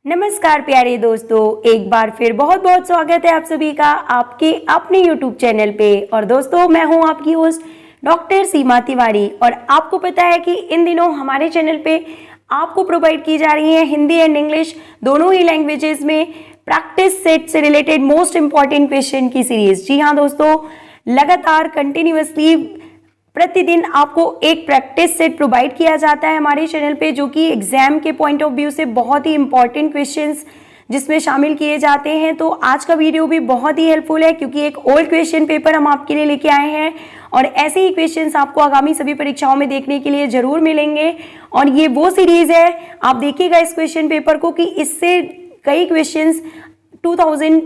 नमस्कार प्यारे दोस्तों, एक बार फिर बहुत बहुत स्वागत है आप सभी का आपके अपने YouTube चैनल पे। और दोस्तों, मैं हूं आपकी होस्ट डॉक्टर सीमा तिवारी। और आपको पता है कि इन दिनों हमारे चैनल पे आपको प्रोवाइड की जा रही है हिंदी एंड इंग्लिश दोनों ही लैंग्वेजेस में प्रैक्टिस सेट से रिलेटेड मोस्ट इंपॉर्टेंट क्वेश्चन की सीरीज। जी हाँ दोस्तों, लगातार कंटिन्यूअसली प्रतिदिन आपको एक प्रैक्टिस सेट प्रोवाइड किया जाता है हमारे चैनल पे, जो कि एग्जाम के पॉइंट ऑफ व्यू से बहुत ही इंपॉर्टेंट क्वेश्चंस जिसमें शामिल किए जाते हैं। तो आज का वीडियो भी बहुत ही हेल्पफुल है, क्योंकि एक ओल्ड क्वेश्चन पेपर हम आपके लिए लेके आए हैं और ऐसे ही क्वेश्चंस आपको आगामी सभी परीक्षाओं में देखने के लिए जरूर मिलेंगे। और ये वो सीरीज है, आप देखिएगा इस क्वेश्चन पेपर को, कि इससे कई क्वेश्चंस 2000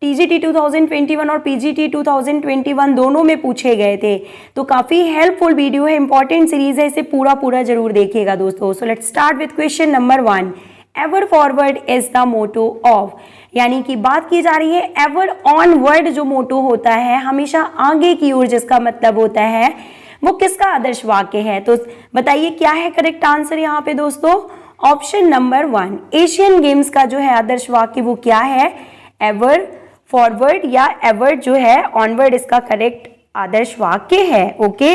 टीजीटी 2021 और पीजीटी 2021 दोनों में पूछे गए थे। तो काफी हेल्पफुल वीडियो है, इंपॉर्टेंट सीरीज है, इसे पूरा जरूर देखिएगा दोस्तों। So let's start with question number 1। Ever forward is the motto of, यानी कि बात की जा रही है एवर ऑनवर्ड जो मोटो होता है, हमेशा आगे की ओर जिसका मतलब होता है, वो किसका आदर्श वाक्य है। तो बताइए क्या है करेक्ट आंसर यहाँ पे दोस्तों। ऑप्शन नंबर 1, एशियन गेम्स का जो है आदर्श वाक्य वो क्या है, एवर फॉरवर्ड या एवर जो है ऑनवर्ड इसका करेक्ट आदर्श वाक्य है। Okay,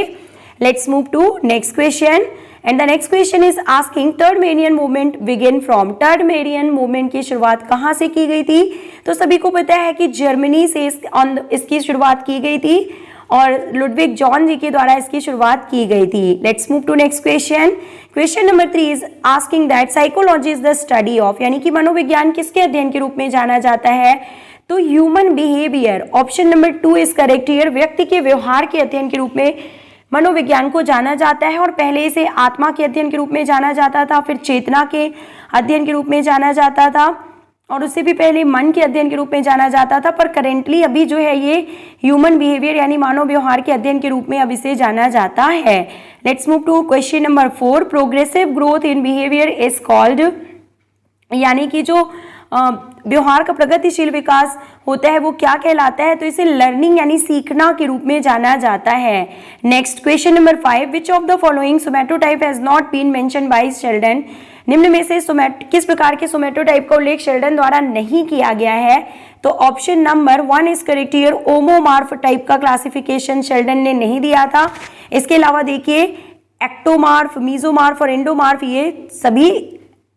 let's move to next question. And the next question is asking टर्डमेरियन मूवमेंट बिगिन फ्रॉम। टर्डमेरियन मूवमेंट की शुरुआत कहाँ से की गई थी। तो सभी को पता है कि जर्मनी से इसकी शुरुआत की गई थी और लुडविग जॉन जी के द्वारा इसकी शुरुआत की गई थी। Let's move to next question. Question number 3 is asking that psychology is the study of, यानी कि मनोविज्ञान किसके अध्ययन के रूप में जाना जाता है। तो human behaviour. Option number 2 is correct here. व्यक्ति के व्यवहार के अध्ययन के रूप में मनोविज्ञान को जाना जाता है, और पहले इसे आत्मा के अध्ययन के रूप में जाना जाता था, फिर चेतना के अध्ययन के रूप में जाना जाता था, और उससे भी पहले मन के अध्ययन के रूप में जाना जाता था। पर करेंटली अभी जो है ये ह्यूमन बिहेवियर यानी मानव व्यवहार के अध्ययन के रूप में अब इसे जाना जाता है। Let's move to question number 4। Progressive growth in behaviour is called, यानी कि जो व्यवहार का प्रगतिशील विकास होता है वो क्या कहलाता है। तो इसे लर्निंग यानी सीखना के रूप में जाना जाता है। Next question number 5, which of the following somatotype has not been mentioned by Sheldon. निम्न में से किस प्रकार के सोमैटोटाइप का उल्लेख शेल्डन द्वारा नहीं किया गया है। तो option number 1 is correct here. ओमोमार्फ टाइप का क्लासिफिकेशन शेल्डन ने नहीं दिया था। इसके अलावा देखिए एक्टोमार्फ, मीजोमार्फ और एंडोमार्फ ये सभी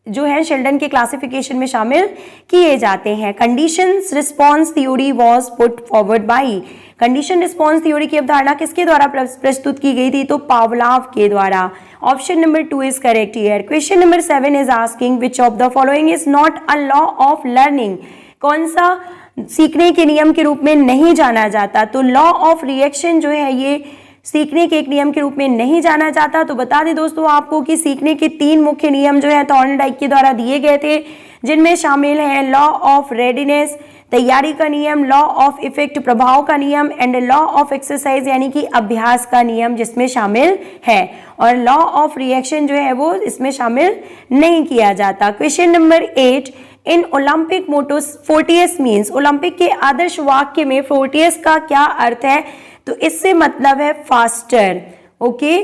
जो है शेल्डन के क्लासिफिकेशन में शामिल किए जाते हैं। Conditions response theory was put forward bye. Condition response theory की अवधारणा किसके द्वारा प्रस्तुत की गई थी। तो पावलाव के द्वारा। Option number 2 is correct here. Question number 7 is asking which of the following is not a law of learning. कौन सा सीखने के नियम के रूप में नहीं जाना जाता। तो लॉ ऑफ रिएक्शन जो है ये सीखने के एक नियम के रूप में नहीं जाना जाता। तो बता दें दोस्तों आपको कि सीखने के 3 मुख्य नियम जो है थॉर्नडाइक के द्वारा दिए गए थे, जिनमें शामिल है लॉ ऑफ रेडीनेस तैयारी का नियम, लॉ ऑफ इफेक्ट प्रभाव का नियम, एंड लॉ ऑफ एक्सरसाइज यानी कि अभ्यास का नियम जिसमें शामिल है। और लॉ ऑफ रिएक्शन जो है वो इसमें शामिल नहीं किया जाता। Question number 8, in Olympic motto fortius means. Olympic के आदर्श वाक्य में फोर्टियस का क्या अर्थ है। तो इससे मतलब है फास्टर। ओके,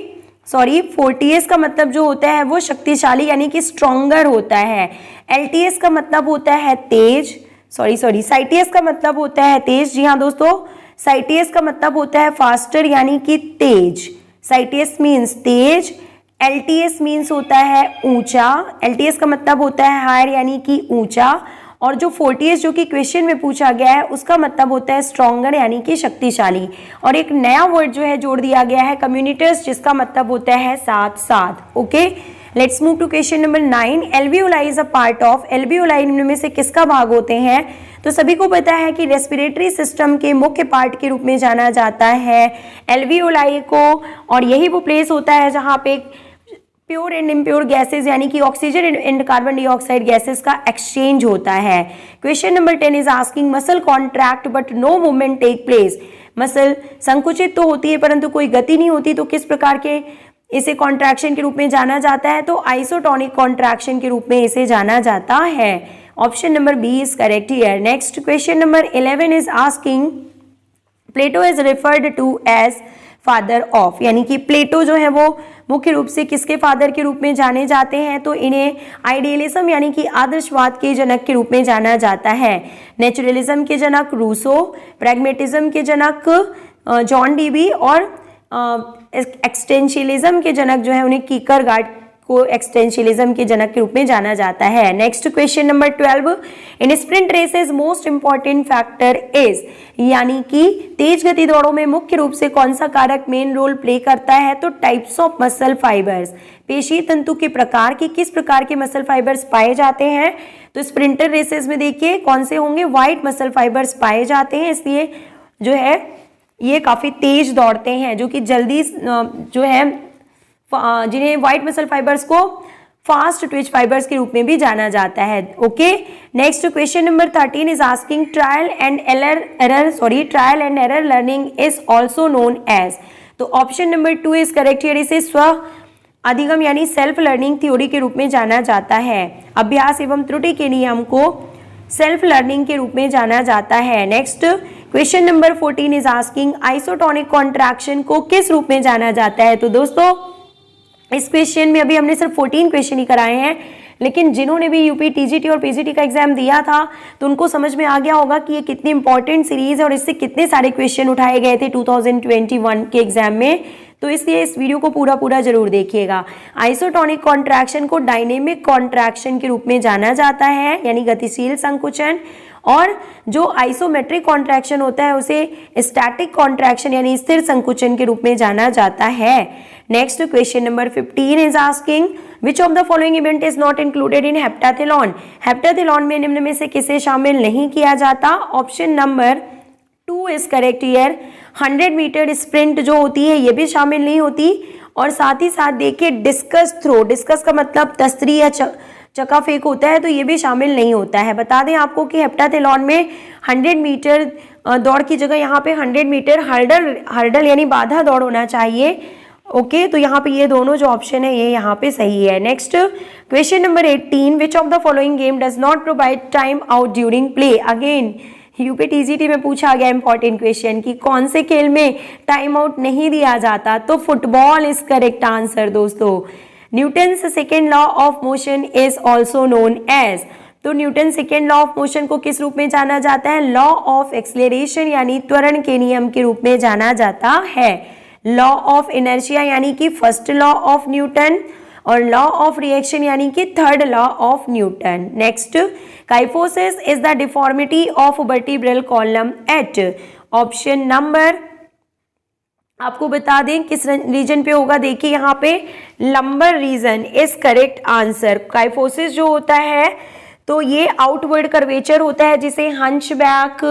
सॉरी, फोर्टियस का मतलब जो होता है वो शक्तिशाली यानी कि स्ट्रॉन्गर होता है। एलटीएस का मतलब होता है तेज, साइटियस का मतलब होता है तेज। जी हाँ दोस्तों, साइटियस का मतलब होता है फास्टर यानी कि तेज। साइटियस मीन्स तेज, एलटीएस मीन्स होता है ऊंचा। एलटीएस का मतलब होता है हायर यानी कि ऊंचा, और जो फोर्टियस जो कि क्वेश्चन में पूछा गया है उसका मतलब होता है स्ट्रॉन्गर यानी कि शक्तिशाली। और एक नया वर्ड जो है जोड़ दिया गया है कम्युनिटर्स, जिसका मतलब होता है साथ साथ। Okay, let's move to question number 9। Alveoli is a part of. Alveoli निम्न में से किसका भाग होते हैं। तो सभी को पता है कि रेस्पिरेटरी सिस्टम के मुख्य पार्ट के रूप में जाना जाता है एल्वियोलाई को, और यही वो प्लेस होता है जहाँ पे प्योर एंड इम्प्योर गैसेज यानी कि oxygen and carbon dioxide gases का एक्सचेंज होता है। Question number 10 is asking muscle contract but no movement take place. Muscle संकुचित तो होती है परंतु कोई गति नहीं होती, तो किस प्रकार के इसे कॉन्ट्रैक्शन के रूप में जाना जाता है। तो आइसोटोनिक कॉन्ट्रैक्शन के रूप में इसे जाना जाता है। Option number B is correct here. Next question number 11 is asking Plato is referred to as father of, यानी कि प्लेटो जो है वो मुख्य रूप से किसके फादर के रूप में जाने जाते हैं? तो इन्हें आइडियलिज्म यानी कि आदर्शवाद के जनक के रूप में जाना जाता है। नेचुरलिज्म के जनक रूसो, प्रैग्मेटिज्म के जनक जॉन डीबी और एक्सटेंशियलिज्म के जनक जो है उन्हें कीकरगार्ड को एक्सटेंशियलिज्म के जनक के रूप में जाना जाता है। Next question number 12, in sprint races most important factor is, यानी कि तेज गति दौड़ों में मुख्य रूप से कौन सा कारक मेन रोल प्ले करता है? तो टाइप्स ऑफ मसल फाइबर्स, पेशी तंतु के प्रकार की किस प्रकार के मसल फाइबर्स पाए जाते हैं? तो स्प्रिंटर रेसेस में देखिए कौन से होंगे? वाइट मसल फाइबर्स पाए जाते हैं, इसलिए जो है ये काफी तेज दौड़ते हैं, जो कि जल्दी जो है जिन्हें व्हाइट मसल फाइबर्स को फास्ट ट्विच फाइबर्स के रूप में भी जाना जाता है। Okay, next question number 13 is asking trial and error learning is also known as. तो option number 2 is correct here, इसे स्व अधिगम यानी सेल्फ लर्निंग थ्योरी के रूप में जाना जाता है। अभ्यास एवं त्रुटि के नियम को सेल्फ लर्निंग के रूप में जाना जाता है। Next question number 14 is asking isotonic contraction को किस रूप में जाना जाता है? तो दोस्तों इस क्वेश्चन में अभी हमने सिर्फ 14 क्वेश्चन ही कराए हैं, लेकिन जिन्होंने भी यूपी टीजीटी और पीजीटी का एग्जाम दिया था तो उनको समझ में आ गया होगा कि ये कितनी इंपॉर्टेंट सीरीज है और इससे कितने सारे क्वेश्चन उठाए गए थे 2021 के एग्जाम में। तो इसलिए इस वीडियो को पूरा जरूर देखिएगा। आइसोटोनिक कॉन्ट्रैक्शन को डायनेमिक कॉन्ट्रैक्शन के रूप में जाना जाता है, यानी गतिशील संकुचन, और जो आइसोमेट्रिक कॉन्ट्रैक्शन होता है उसे स्टैटिक कॉन्ट्रैक्शन यानी स्थिर संकुचन के रूप में जाना जाता है। Next question number 15 is asking which of the following event is not included in heptathlon. Heptathlon में निम्न में से किसे शामिल नहीं किया जाता? Option number 2 is correct here. 100 metre sprint जो होती है ये भी शामिल नहीं होती, और साथ ही साथ देखिए डिस्कस थ्रो, डिस्कस का मतलब तस्तरी या चक्का फेंक होता है, तो ये भी शामिल नहीं होता है। बता दें आपको कि हेप्टाथलॉन में 100 मीटर दौड़ की जगह यहाँ पे 100 मीटर हर्डल यानी बाधा दौड़ होना चाहिए। ओके, तो यहाँ पे ये दोनों जो ऑप्शन है ये यहाँ पे सही है। Next question number 18, which of the following game does not provide time out during play. Again UP TGT में पूछा गया इंपॉर्टेंट क्वेश्चन कि कौन से खेल में टाइम आउट नहीं दिया जाता? तो फुटबॉल इज करेक्ट आंसर दोस्तों। Newton's second law of motion is also known as. तो Newton second law of motion को किस रूप में जाना जाता है? लॉ ऑफ एक्सलेरेशन यानी त्वरण के नियम के रूप में जाना जाता है। लॉ ऑफ इनर्शिया यानी कि फर्स्ट लॉ ऑफ न्यूटन, और लॉ ऑफ रिएक्शन यानी कि third law of Newton. Next, kyphosis is the deformity of vertebral column at. Option number आपको बता दें किस रीजन पे होगा, देखिए यहाँ पे lumbar region is correct answer. Kyphosis जो होता है तो ये आउटवर्ड कर्वेचर होता है जिसे हंचबैक,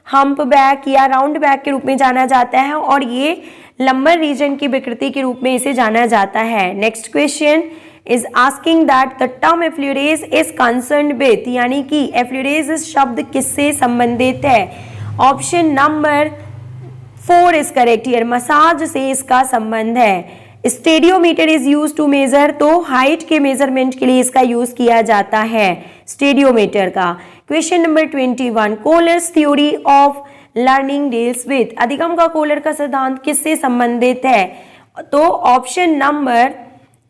हम्प बैक या राउंड बैक के रूप में जाना जाता है, और ये लंबर रीजन की विकृति के रूप में इसे जाना जाता है। Next question is asking that the term effleurage is concerned with, यानी कि एफ्लुरेज शब्द किससे संबंधित है? Option number 4 is correct here, massage से इसका संबंध है। Stadiometer is use to measure, तो हाइट के मेजरमेंट के लिए इसका यूज किया जाता है स्टेडियोमीटर का। Question number 21, Kohler's theory of learning deals with. अधिगम का कोलर का सिद्धांत किससे संबंधित है? तो option number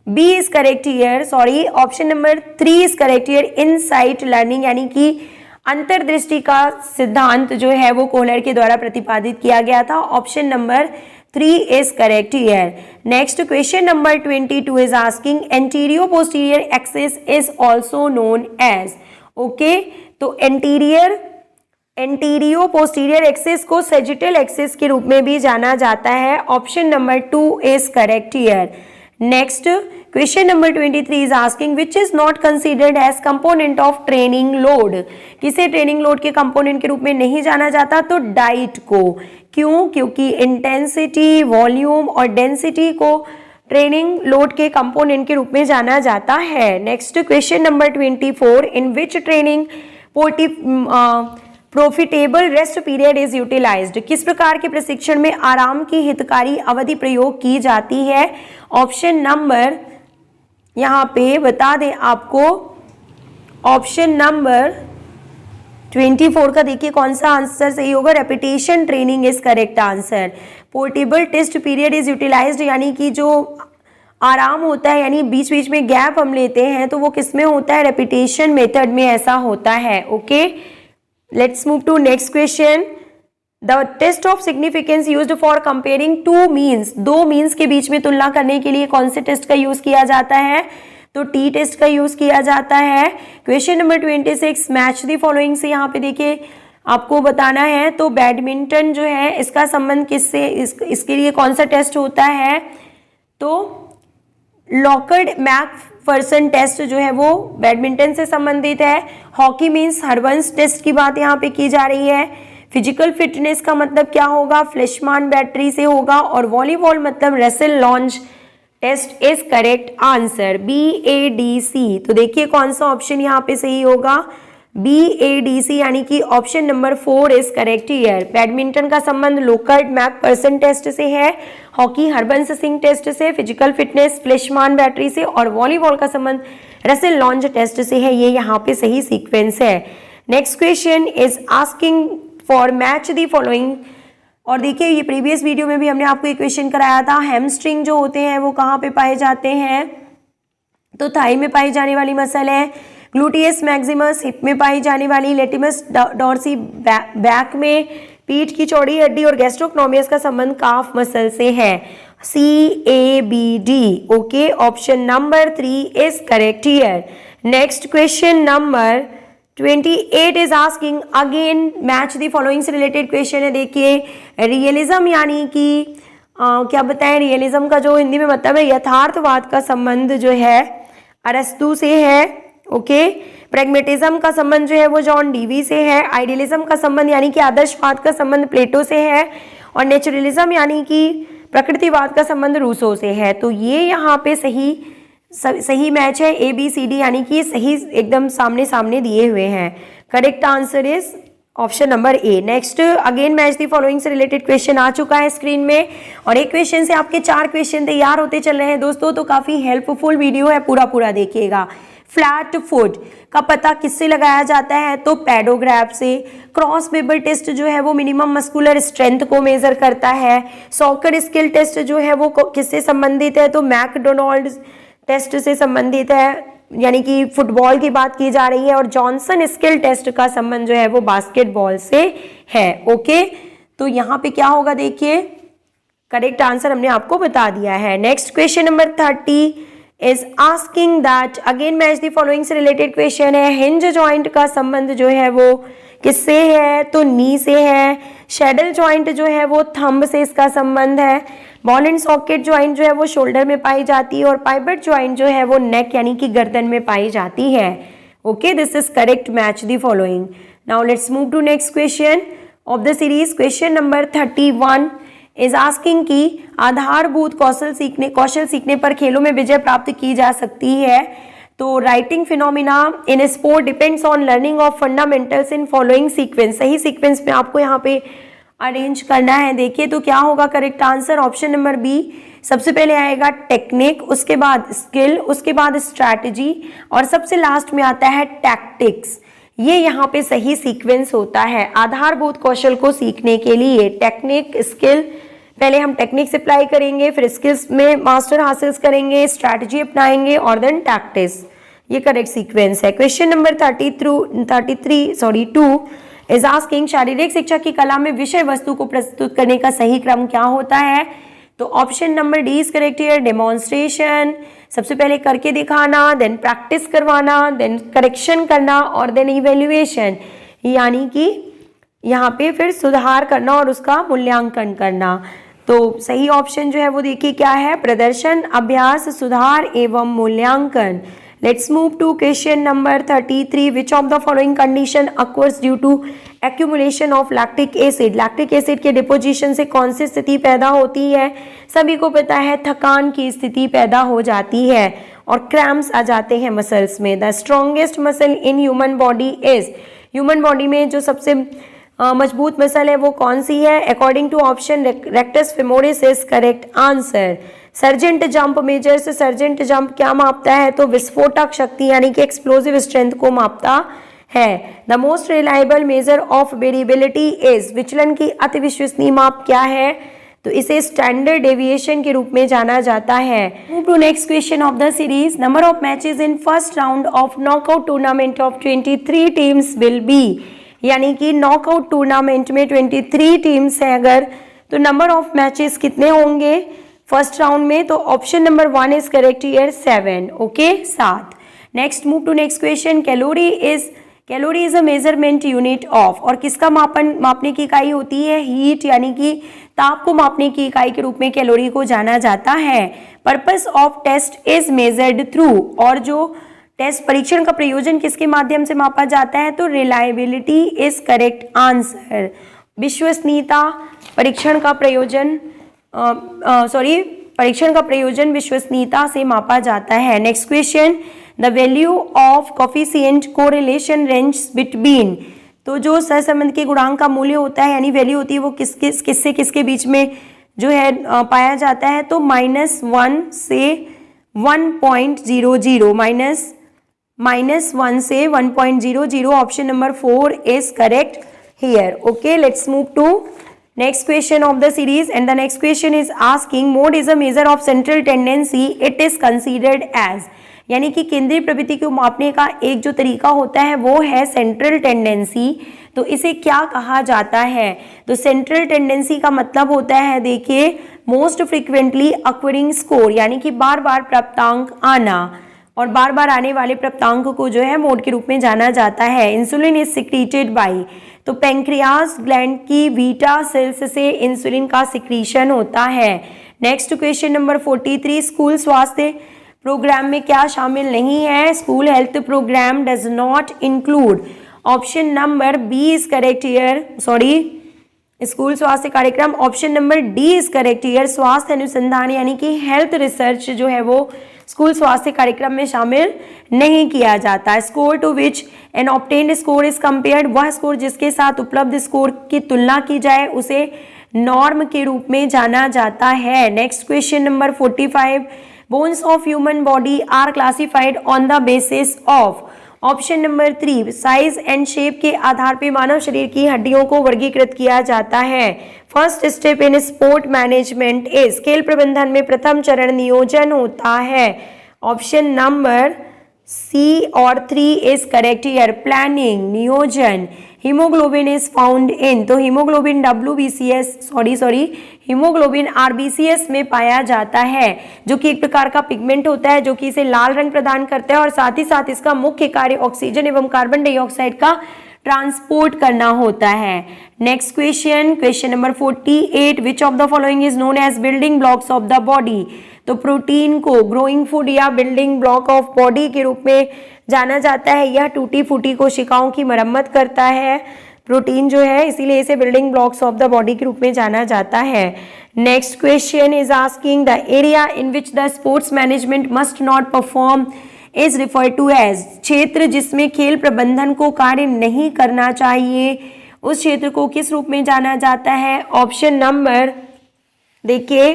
B is correct here, sorry option number 3 is correct here, insight learning यानी कि अंतर्दृष्टि का सिद्धांत जो है वो कोहलर के द्वारा प्रतिपादित किया गया था। Option number 3 is correct here. Next question number 22 is asking anterior posterior axis is also known as. Okay, तो एंटीरियर पोस्टीरियर एक्सिस को सैजिटल एक्सिस के रूप में भी जाना जाता है। Option number 2 is correct here. Next question number 23 is asking which is not considered as component of training load. किसे ट्रेनिंग लोड के कंपोनेंट के रूप में नहीं जाना जाता? तो डाइट को। क्यों? क्योंकि इंटेंसिटी, वॉल्यूम और डेंसिटी को ट्रेनिंग लोड के कंपोनेंट के रूप में जाना जाता है। Next question number 24, in which training profitable rest period is utilised. किस प्रकार के प्रशिक्षण में आराम की हितकारी अवधि प्रयोग की जाती है? ऑप्शन नंबर यहाँ पे बता दें आपको, ऑप्शन नंबर 24 का देखिए कौन सा आंसर सही होगा। Repetition training is correct answer. Portable test period is utilised, यानी कि जो आराम होता है, यानी बीच बीच में गैप हम लेते हैं, तो वो किस में होता है, रेपिटेशन मेथड में ऐसा होता है। Okay, let's move to next question. The test of significance used for comparing two means, दो मीन्स के बीच में तुलना करने के लिए कौन से टेस्ट का यूज किया जाता है, तो टी टेस्ट का यूज किया जाता है। Question number 26, match the following से यहाँ पे देखिए आपको बताना है, तो बैडमिंटन जो है इसका संबंध किससे, इसके लिए कौन सा टेस्ट होता है, तो लॉकर्ड मैकफर्सन टेस्ट जो है वो बैडमिंटन से संबंधित है। हॉकी मीन्स हर्बन्स टेस्ट की बात यहाँ पे की जा रही है। फिजिकल फिटनेस का मतलब क्या होगा, फ्लेशमान बैटरी से होगा। और वॉलीबॉल मतलब Russell launch test is correct answer, BADC। तो देखिए कौन सा ऑप्शन यहाँ पे सही होगा, BADC, यानी कि option number 4 is correct here. Badminton का संबंध लोकर्ड मैकफर्सन टेस्ट से है, हॉकी हरबंस सिंह टेस्ट से, फिजिकल फिटनेस फ्लेशमान बैटरी से, और वॉलीबॉल का संबंध रसेल लॉन्च टेस्ट से है। ये यहाँ पे सही सीक्वेंस है। Next question is asking for match the following. और देखिए ये प्रीवियस वीडियो में भी हमने आपको एक क्वेश्चन कराया था, हैमस्ट्रिंग जो होते हैं वो कहाँ पे पाए जाते हैं, तो थाई में पाई जाने वाली मसल है। ग्लूटियस मैक्सिमस हिप में पाई जाने वाली, लेटिमस डॉर्सी बैक में, पीठ की चौड़ी हड्डी, और गैस्ट्रोक्नोमियस का संबंध काफ मसल से है, CABD। Okay, option number 3 is correct here. Next question number 28 is asking again match the following से रिलेटेड क्वेश्चन है। देखिए रियलिज्म यानी कि क्या बताएं, रियलिज्म का जो हिंदी में मतलब है यथार्थवाद का संबंध जो है अरस्तु से है। ओके, प्रेगमेटिज्म का संबंध जो है वो जॉन डीवी से है। आइडियलिज्म का संबंध यानी कि आदर्शवाद का संबंध प्लेटो से है। और नेचुरलिज्म यानी कि प्रकृतिवाद का संबंध रूसो से है। तो ये यहाँ पे सही मैच है, ABCD, यानी कि सही एकदम सामने सामने दिए हुए हैं। Correct answer is option number A। Next again match the following से रिलेटेड क्वेश्चन आ चुका है स्क्रीन में, और एक क्वेश्चन से आपके 4 क्वेश्चन तैयार होते चल रहे हैं दोस्तों, तो काफी हेल्पफुल वीडियो है, पूरा देखिएगा। फ्लैट फुट का पता किससे लगाया जाता है, तो पैडोग्राफ से। क्रॉस बेबर टेस्ट जो है वो मिनिमम मस्कुलर स्ट्रेंथ को मेजर करता है। सॉकर स्किल टेस्ट जो है वो किससे संबंधित है, तो मैकडोनाल्ड टेस्ट से संबंधित है, यानी कि फुटबॉल की बात की जा रही है। और जॉनसन स्किल टेस्ट का संबंध जो है वो बास्केटबॉल से है। ओके, तो यहाँ पे क्या होगा, देखिए करेक्ट आंसर हमने आपको बता दिया है। Next question number 30 is asking that again match the following से रिलेटेड क्वेश्चन है। हिंज जॉइंट का संबंध जो है वो किससे है, तो नी से है। शैडल जॉइंट जो है वो थंब से इसका संबंध है। बॉल एंड सॉकेट जॉइंट जो है वो शोल्डर में पाई जाती है। और पाइवट जॉइंट जो है वो नेक यानी कि गर्दन में पाई जाती है। Okay, this is correct match the following. Now let's move to next question of the series. Question number 31 is asking की आधारभूत कौशल सीखने पर खेलों में विजय प्राप्त की जा सकती है। तो writing phenomena in sport depends on learning of fundamentals in following sequence. सही सीक्वेंस में आपको यहाँ पे अरेंज करना है। देखिए तो क्या होगा correct answer, option number B। सबसे पहले आएगा टेक्निक, उसके बाद स्किल, उसके बाद स्ट्रैटेजी, और सबसे लास्ट में आता है टैक्टिक्स। ये यहाँ पे सही सीक्वेंस होता है आधारभूत कौशल को सीखने के लिए। टेक्निक, स्किल, पहले हम टेक्निक्स अप्लाई करेंगे, फिर स्किल्स में मास्टर हासिल करेंगे, स्ट्रैटेजी अपनाएंगे, और देन टैक्टिक्स। ये करेक्ट सीक्वेंस है। क्वेश्चन नंबर 2 इज आस्किंग शारीरिक शिक्षा की कला में विषय वस्तु को प्रस्तुत करने का सही क्रम क्या होता है। तो option number D is correct here. Demonstration, सबसे पहले करके दिखाना, देन प्रैक्टिस करवाना, देन करेक्शन करना, और देन इवेल्युएशन, यानी कि यहाँ पे फिर सुधार करना और उसका मूल्यांकन करना। तो सही ऑप्शन जो है वो देखिए क्या है, प्रदर्शन, अभ्यास, सुधार एवं मूल्यांकन। Let's move to question number 33। Which of the following condition occurs due to accumulation of lactic acid. Lactic acid के डिपोजिशन से कौन सी स्थिति पैदा होती है। सभी को पता है थकान की स्थिति पैदा हो जाती है और क्रैम्प्स आ जाते हैं मसल्स में। The strongest muscle in human body is, human body में जो सबसे मजबूत मसल है वो कौन सी है। According to option rectus femoris is correct answer. Sargent jump measures, Sargent jump क्या मापता है, तो विस्फोटक शक्ति यानी कि एक्सप्लोसिव स्ट्रेंथ को मापता है। The most reliable measure of variability is, विचलन की अति विश्वसनीय माप क्या है, तो इसे स्टैंडर्ड डेविएशन के रूप में जाना जाता है। Move to next question of the series. Number of matches in first round of knockout tournament of 23 teams will be, यानी कि नॉकआउट टूर्नामेंट में 23 टीम्स है अगर, तो नंबर ऑफ मैचेस कितने होंगे फर्स्ट राउंड में? तो option number 1 is correct here, 7। Okay, 7। Next, move to next question. Calorie is a measurement unit of, और किसका मापने की इकाई होती है? हीट, यानी कि ताप को मापने की इकाई के रूप में कैलोरी को जाना जाता है। Purpose of test is measured through, और जो टेस्ट परीक्षण का प्रयोजन किसके माध्यम से मापा जाता है? तो रिलायबिलिटी इज करेक्ट आंसर। विश्वसनीयता परीक्षण का प्रयोजन परीक्षण का प्रयोजन विश्वसनीयता से मापा जाता है। Next question. The value of coefficient correlation range between, तो जो सहसंबंध के गुणांक का मूल्य होता है यानी वैल्यू होती है वो किससे किसके बीच में जो है पाया जाता है? तो -1 से 1.00, -1 से 1.00, option number 4 is correct here. Okay, let's move to next question of the series, and the next question is asking mode is a measure of central tendency, it is considered as, यानी कि केंद्रीय प्रवृत्ति को मापने का एक जो तरीका होता है वो है सेंट्रल टेंडेंसी। तो इसे क्या कहा जाता है? तो सेंट्रल टेंडेंसी का मतलब होता है, देखिए, मोस्ट फ्रीक्वेंटली अक्वरिंग स्कोर, यानी कि बार बार प्राप्तांक आना, और बार बार आने वाले प्राप्तांक को जो है मोड के रूप में जाना जाता है। इंसुलिन इज सिक्रीटेड बाय, तो पैंक्रियास ग्लैंड की बीटा सेल्स से इंसुलिन का सिक्रीशन होता है। Next question number 43। स्कूल स्वास्थ्य प्रोग्राम में क्या शामिल नहीं है? School health programme does not include, option number B is correct here, school स्वास्थ्य कार्यक्रम, option number D is correct here. स्वास्थ्य अनुसंधान यानी कि हेल्थ रिसर्च जो है वो स्कूल स्वास्थ्य कार्यक्रम में शामिल नहीं किया जाता। Score to which an obtained score is compared, वह स्कोर जिसके साथ उपलब्ध स्कोर की तुलना की जाए उसे नॉर्म के रूप में जाना जाता है। Next question number 45। Bones of human body are classified on the basis of, option number 3 size and shape के आधार पर मानव शरीर की हड्डियों को वर्गीकृत किया जाता है। First step in sport management is, खेल प्रबंधन में प्रथम चरण नियोजन होता है। ऑप्शन नंबर सी और 3 इज करेक्ट हियर, प्लानिंग, नियोजन। हीमोग्लोबिन इज फाउंड इन, तो हीमोग्लोबिन हीमोग्लोबिन आरबीसीएस में पाया जाता है, जो कि एक प्रकार का पिगमेंट होता है जो कि इसे लाल रंग प्रदान करता है, और साथ ही साथ इसका मुख्य कार्य ऑक्सीजन एवं कार्बन डाइऑक्साइड का ट्रांसपोर्ट करना होता है। Next question number 48। Which of the following is known as building blocks of the body, तो प्रोटीन को ग्रोइंग फूड या बिल्डिंग ब्लॉक ऑफ बॉडी के रूप में जाना जाता है। यह टूटी फूटी कोशिकाओं की मरम्मत करता है, प्रोटीन जो है, इसीलिए इसे building blocks of the body के रूप में जाना जाता है। Next question is asking the area in which the sports management must not perform is refer to as, क्षेत्र जिसमें खेल प्रबंधन को कार्य नहीं करना चाहिए उस क्षेत्र को किस रूप में जाना जाता है? ऑप्शन नंबर देखिए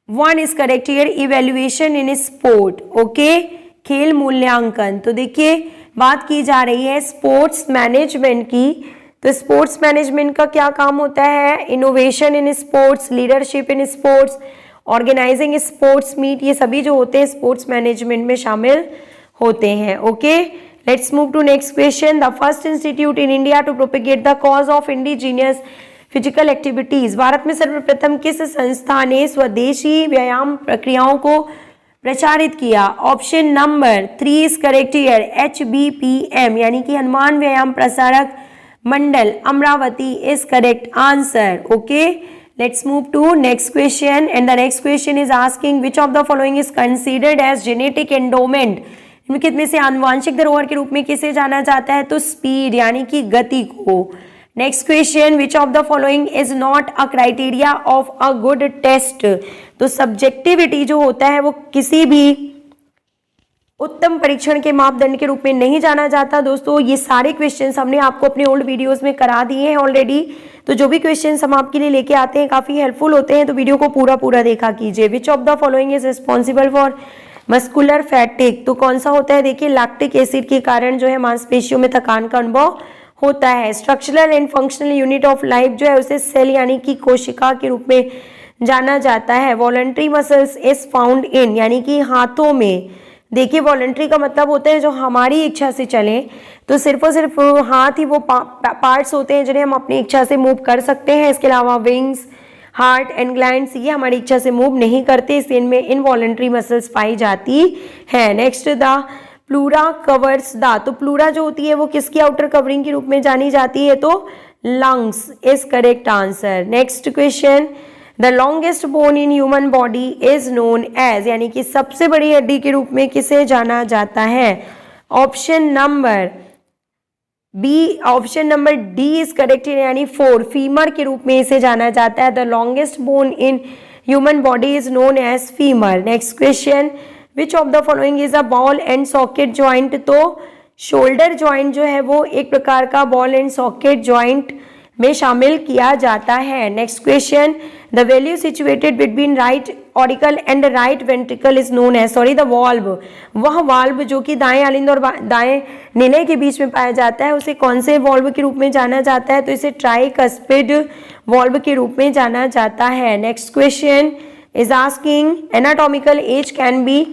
1 is correct here, evaluation in sport. Okay, खेल मूल्यांकन। तो देखिए बात की जा रही है स्पोर्ट्स मैनेजमेंट की, तो स्पोर्ट्स मैनेजमेंट का क्या काम होता है? Innovation in sports, leadership in sports, organising sports meet, ये सभी जो होते हैं स्पोर्ट्स मैनेजमेंट में शामिल होते हैं। Okay, let's move to next question. The first institute in India to propagate the cause of indigenous physical activities, Bharat में सर्वप्रथम किस संस्था ने स्वदेशी व्यायाम प्रक्रियाओं को प्रचारित किया? Option number 3 is correct here, HBPM, यानी कि Hanuman Vyayam Prasarak Mandal Amravati is correct answer. Okay, let's move to next question, and the next question is asking which of the following is considered as genetic endowment, इनमें कितने से आनुवांशिक धरोहर के रूप में किसे जाना जाता है? तो स्पीड यानी कि गति को। Next question, which of the following is not a criteria of a good test, तो सब्जेक्टिविटी जो होता है वो किसी भी उत्तम परीक्षण के मापदंड के रूप में नहीं जाना जाता। दोस्तों ये सारे क्वेश्चंस हमने आपको अपने ओल्ड वीडियोस में करा दिए हैं ऑलरेडी, तो जो भी क्वेश्चंस हम आपके लिए लेके आते हैं काफी हेल्पफुल होते हैं, तो वीडियो को पूरा देखा कीजिए। विच of the following is responsible for muscular fatigue, तो कौन सा होता है? देखिए लैक्टिक एसिड के कारण जो है मांसपेशियों में थकान का अनुभव होता है। Structural and functional unit of life जो है उसे सेल यानी कि कोशिका के रूप में जाना जाता है। Voluntary muscles is found in, यानी कि हाथों में। देखिए वॉलंटरी का मतलब होता है जो हमारी इच्छा से चले, तो सिर्फ और सिर्फ हाथ ही वो पार्ट्स होते हैं जिन्हें हम अपनी इच्छा से मूव कर सकते हैं। इसके अलावा विंग्स, हार्ट एंड ग्लैंड्स ये हमारी इच्छा से मूव नहीं करते, इसलिए इनमें इनवॉलंटरी मसल्स पाई जाती है। Next the pleura covers the, तो प्लूरा जो होती है वो किसकी आउटर कवरिंग के रूप में जानी जाती है, तो lungs is correct answer. Next question, the longest bone in human body is known as, यानी कि सबसे बड़ी हड्डी के रूप में किसे जाना जाता है। Option number B, option number D is correct, यानी 4, फीमर के रूप में इसे जाना जाता है। The longest bone in human body is known as femur. Next question, which of the following is a ball and socket joint, तो shoulder joint जो है वो एक प्रकार का बॉल एंड सॉकेट ज्वाइंट में शामिल किया जाता है। Next question, the value situated between right auricle and right ventricle is known as, sorry the valve, वह वाल्व जो कि दाएं आलिंद और दाएं निलय के बीच में पाया जाता है उसे कौन से वाल्व के रूप में जाना जाता है, तो इसे ट्राइकस्पिड वाल्व के रूप में जाना जाता है। Next question is asking anatomical age can be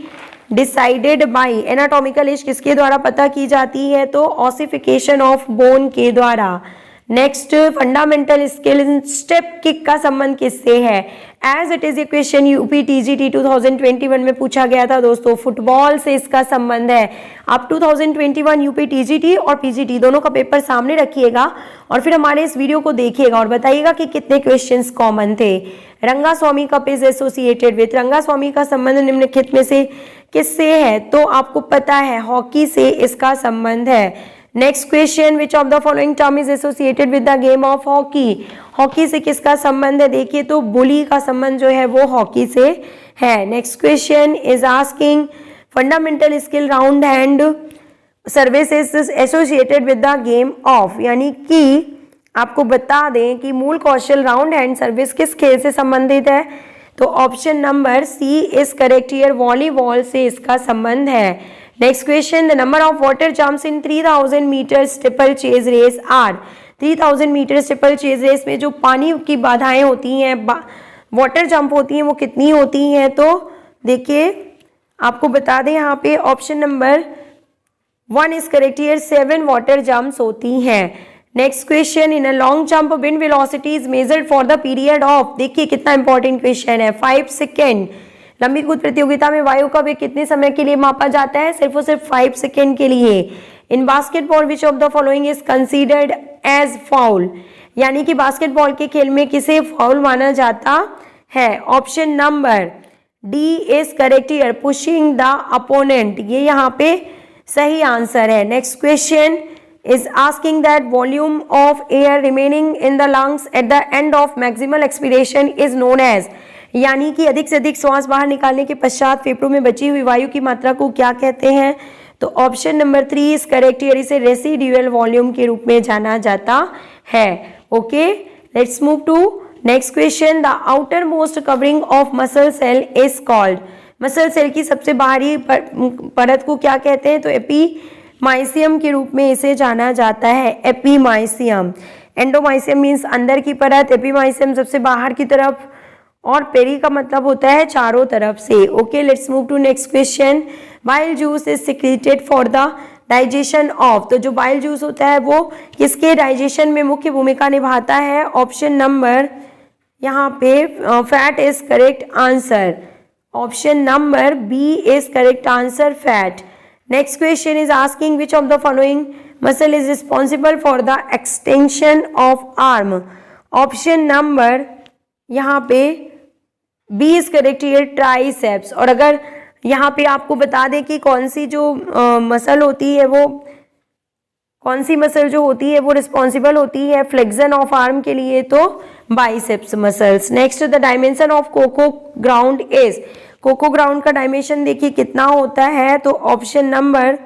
decided by, anatomical age किसके द्वारा पता की जाती है, तो ऑसिफिकेशन ऑफ बोन के द्वारा। Next, fundamental skill step kick का संबंध किससे है, as it is a question UP TGT 2021 में पूछा गया था दोस्तों, फुटबॉल से इसका संबंध है। आप 2021 यूपी टीजीटी और पीजीटी दोनों का पेपर सामने रखिएगा और फिर हमारे इस वीडियो को देखिएगा और बताइएगा कि कितने क्वेश्चंस कॉमन थे। Rangaswamy cup is associated with, Rangaswamy का संबंध निम्नलिखित में से किससे है, तो आपको पता है हॉकी से इसका संबंध है। Next question, which of the following term is associated with the game of hockey, hockey से किसका संबंध है, देखिए तो बुली का संबंध जो है वो हॉकी से है। Next question is asking fundamental skill round hand service is associated with the game of, यानी कि आपको बता दें कि मूल कौशल राउंड हैंड सर्विस किस खेल से संबंधित है, तो option number C is correct here, volleyball से इसका संबंध है। Next question, the number of water jumps in 3000 metre steeplechase race are, 3000 metre steeplechase race में जो पानी की बाधाएं होती हैं, वाटर जंप होती हैं, वो कितनी होती हैं, तो देखिए आपको बता दें यहाँ पे option number 1 is correct here, 7 water jumps होती हैं। Next question, in a long jump wind velocity is measured for the period of, देखिए कितना इंपॉर्टेंट क्वेश्चन है, 5 सेकेंड। लंबी कूद प्रतियोगिता में वायु का वेग कितने समय के लिए मापा जाता है, सिर्फ और सिर्फ 5 सेकेंड के लिए। In basketball which of the following is considered as foul, यानी कि बास्केटबॉल के खेल में किसे फाउल माना जाता है, option number D is correct here, pushing the opponent, ये यहाँ पे सही आंसर है। Next question is asking that volume of air remaining in the lungs at the end of maximal expiration is known as, यानी कि अधिक से अधिक श्वास बाहर निकालने के पश्चात फेफड़ों में बची हुई वायु की मात्रा को क्या कहते हैं, तो option number 3 is correct here, इसे रेसिड्यूअल वॉल्यूम के रूप में जाना जाता है। Okay, let's move to next question, the outermost covering of muscle cell is called, muscle cell की सबसे बाहरी परत को क्या कहते हैं, तो एपीमाइसियम के रूप में इसे जाना जाता है, एपीमाइसियम। एंडोमाइसियम मीन्स अंदर की परत, एपीमाइसियम सबसे बाहर की तरफ, और पेरी का मतलब होता है चारों तरफ से। Okay, let's move to next question, bile juice is secreted for the digestion of, तो जो बाइल जूस होता है वो किसके डाइजेशन में मुख्य भूमिका निभाता है, ऑप्शन नंबर यहाँ पे fat is correct answer, option number B is correct answer, fat. Next question is asking which of the following muscle is responsible for the extension of arm, option number यहाँ पे B is correct here, triceps. और अगर यहाँ पे आपको बता दें कि कौन सी जो मसल होती है वो, कौन सी मसल जो होती है वो रिस्पॉन्सिबल होती है फ्लेक्शन ऑफ आर्म के लिए, तो biceps muscles. Next, the dimension of kho kho ground is, kho kho ground का डायमेंशन देखिए कितना होता है, तो ऑप्शन नंबर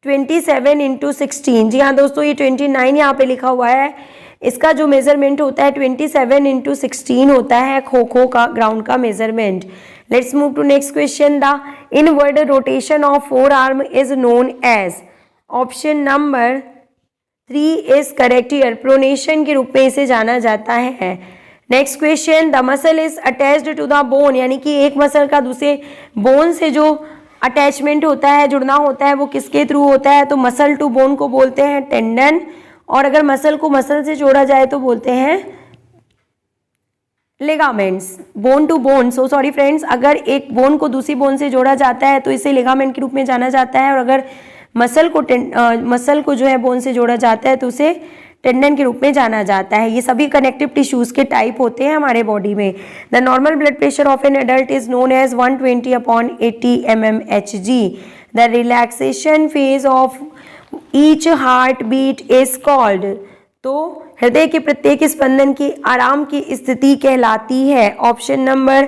27 इंटू 16, जी हाँ दोस्तों ये 29 यहाँ पे लिखा हुआ है, इसका जो मेजरमेंट होता है 27 इंटू 16 होता है खो का ग्राउंड का measurement. Let's move to next question, the inward rotation of forearm is known as, option number 3 is correct here, pronation के रूप में इसे जाना जाता है। Next question, the muscle is attached to the bone, यानी कि एक मसल का दूसरे बोन से जो अटैचमेंट होता है, जुड़ना होता है, वो किसके थ्रू होता है? तो मसल टू बोन को बोलते हैं टेंडन, और अगर मसल को मसल से जोड़ा जाए तो बोलते हैं ligaments. Bone to bone, so sorry friends, अगर एक बोन को दूसरी बोन से जोड़ा जाता है तो इसे लिगामेंट के रूप में जाना जाता है, और अगर मसल को जो है बोन से जोड़ा जाता है तो उसे टेंडन के रूप में जाना जाता है। ये सभी कनेक्टिव टिश्यूज के टाइप होते हैं हमारे बॉडी में। The normal blood pressure of an adult is known as 120/80 mmHg। The relaxation phase of each heartbeat is called, तो हृदय के प्रत्येक स्पंदन की आराम की स्थिति कहलाती है। Option number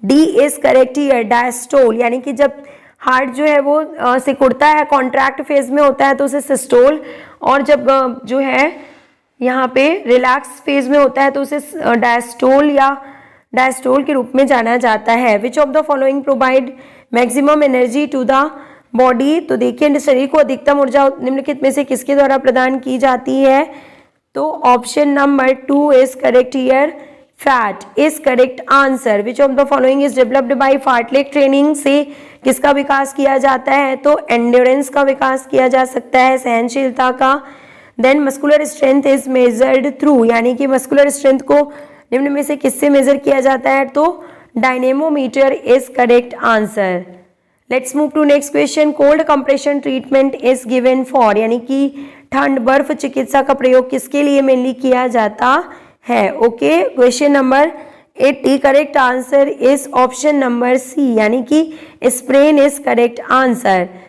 D is correct here, diastole, यानी कि जब हार्ट जो है वो सिकुड़ता है, कॉन्ट्रैक्ट फेज में होता है तो उसे सिस्टोल, और जब जो है यहाँ पे रिलैक्स फेज में होता है तो उसे डायस्टोल या डायस्टोल के रूप में जाना जाता है। Which of the following provide maximum energy to the body, तो देखिए शरीर को अधिकतम ऊर्जा निम्नलिखित में से किसके द्वारा प्रदान की जाती है? तो option number 2 is correct here, fat is correct answer. Which of the following is developed by fartlek training, से किसका विकास किया जाता है? तो एंड्योरेंस का विकास किया जा सकता है, सहनशीलता का। Then muscular strength is measured through, यानी कि मस्कुलर स्ट्रेंथ को निम्न में से किससे मेजर किया जाता है? तो dynamometer is correct answer. Let's move to next question, cold compression treatment is given for, यानी कि ठंड बर्फ चिकित्सा का प्रयोग किसके लिए मेनली किया जाता है? Okay, question number 80 correct answer is option number C, यानी कि स्प्रेन इज करेक्ट आंसर।